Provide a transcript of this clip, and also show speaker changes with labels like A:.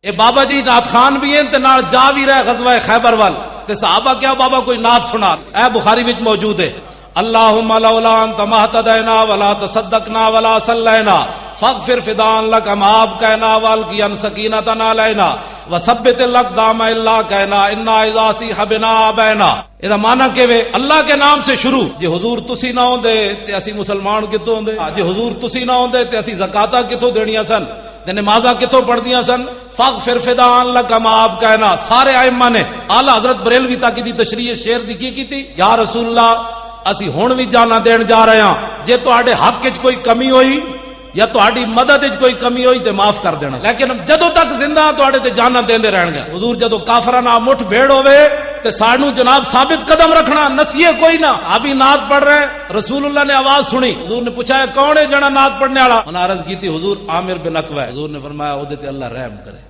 A: اے بابا جی نعت خان بھی ہیں تے نال جا بھی رہے غزوہ خیبر وال تے صحابہ کیا بابا کوئی نعت سنا، اے بخاری وچ موجود ہے، اللہم لولا انت ما اهتدینا ولا تصدقنا ولا صلینا فاغفر فدان لک معاب کہنا والقین سکینتنا علینا وثبت الاقدام الا کہنا انا اذا صیح بنا بینا۔ یہ معنی کہ اللہ کے نام سے شروع، جے حضور تسی نہ ہوندے تے اسی مسلمان کتوں ہوندے، جے حضور تسی نہ ہوندے تے اسی زکاتاں کتوں دینیاں سن تے نمازاں کتوں پڑھدیاں سن۔ فاغفر فدان لک معاب کہنا، سارے ائمہ نے اعلی حضرت بریلوی تک دی تشریح شعر دی کی تھی، یا رسول اللہ اسی ہن بھی جانا دین جا رہے ہاں، جے تواڈے حق وچ کوئی کمی ہوئی یا تہاڈی مدد وچ کوئی کمی ہوئی تے معاف کر دینا، لیکن جدوں تک زندہ تواڈے تے جانا دیندے رہن گے۔ حضور جدوں کافراں نال مٹھ بھیڑ ہوے تے سانو جناب ثابت قدم رکھنا، نسیے کوئی نہ۔ ابھی نعت پڑھ رہے، رسول اللہ نے آواز سنی، حضور نے پوچھا کون ہے جڑا نعت پڑھنے والا؟ انہاں عرض کی تھی حضور عامر بن عقبہ۔ حضور نے فرمایا اودے تے اللہ رحم کرے۔